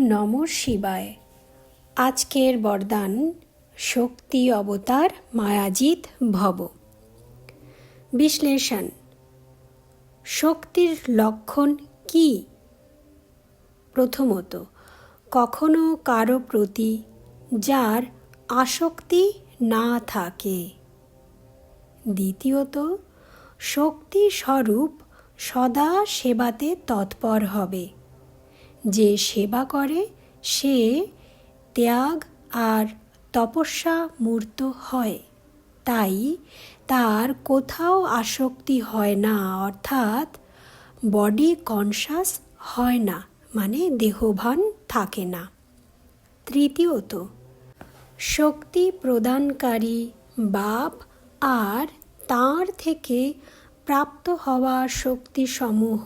নমঃ শিবায়। আজকের বরদান শক্তি অবতার মায়াজিত ভব। বিশ্লেষণ। শক্তির লক্ষণ কি? প্রথমত, কখনো কারো প্রতি যার আসক্তি না থাকে। দ্বিতীয়ত, শক্তি স্বরূপ সদা সেবাতে তৎপর হবে। যে সেবা করে সে ত্যাগ আর তপস্যা মূর্ত হয়, তাই তার কোথাও আসক্তি হয় না, অর্থাৎ বডি কনসাস হয় না, মানে দেহভান থাকে না। তৃতীয়ত, শক্তি প্রদানকারী বাপ আর তাঁর থেকে প্রাপ্ত হওয়া শক্তিসমূহ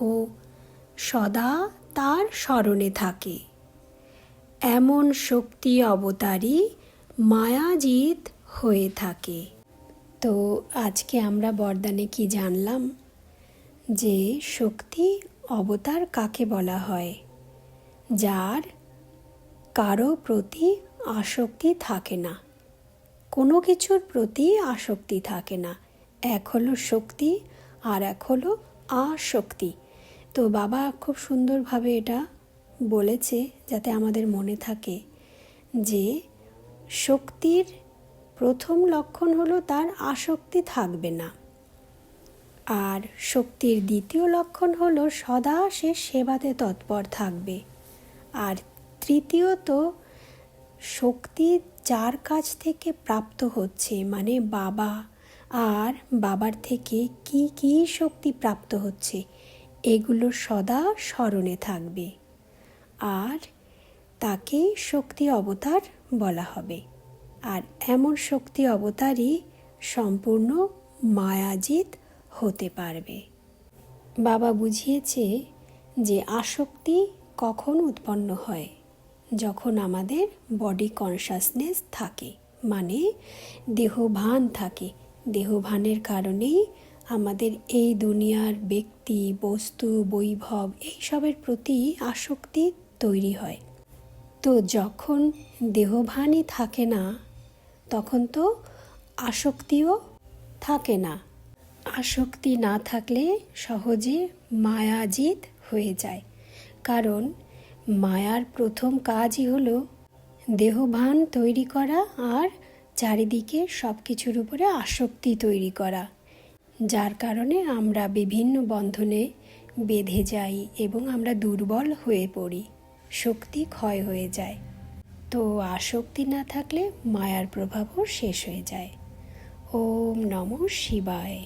সদা তার স্মরণে থাকে। এমন শক্তি অবতারই মায়াজিত হয়ে থাকে। তো আজকে আমরা বরদানে কি জানলাম? যে শক্তি অবতার কাকে বলা হয়? যার কারো প্রতি আসক্তি থাকে না, কোনো কিছুর প্রতি আসক্তি থাকে না। এক হলো শক্তি আর এক হলো আসক্তি। তো বাবা খুব সুন্দরভাবে এটা বলেছে যাতে আমাদের মনে থাকে যে শক্তির প্রথম লক্ষণ হলো তার আসক্তি থাকবে না, আর শক্তির দ্বিতীয় লক্ষণ হলো সদা সে সেবাতে তৎপর থাকবে। আর তৃতীয়ত, শক্তি যার কাছ থেকে প্রাপ্ত হচ্ছে, মানে বাবা, আর বাবার থেকে কি কি শক্তি প্রাপ্ত হচ্ছে এগুলো সদা স্মরণে থাকবে, আর তাকেই শক্তি অবতার বলা হবে। আর এমন শক্তি অবতারই সম্পূর্ণ মায়াজিত হতে পারবে। বাবা বুঝিয়েছে যে আসক্তি কখন উৎপন্ন হয়? যখন আমাদের বডি কনসাসনেস থাকে, মানে দেহভান থাকে। দেহভানের কারণেই আমাদের এই দুনিয়ার ব্যক্তি, বস্তু, বৈভব এইসবের প্রতি আসক্তি তৈরি হয়। তো যখন দেহভানই থাকে না, তখন তো আসক্তিও থাকে না। আসক্তি না থাকলে সহজে মায়াজিত হয়ে যায়, কারণ মায়ার প্রথম কাজই হলো দেহভান তৈরি করা আর চারিদিকে সব কিছুর উপরে আসক্তি তৈরি করা, যার কারণে আমরা বিভিন্ন বন্ধনে বেঁধে যাই এবং আমরা দুর্বল হয়ে পড়ি, শক্তি ক্ষয় হয়ে যায়। তো আসক্তি না থাকলে মায়ার প্রভাবও শেষ হয়ে যায়। ওম নমঃ শিবায়।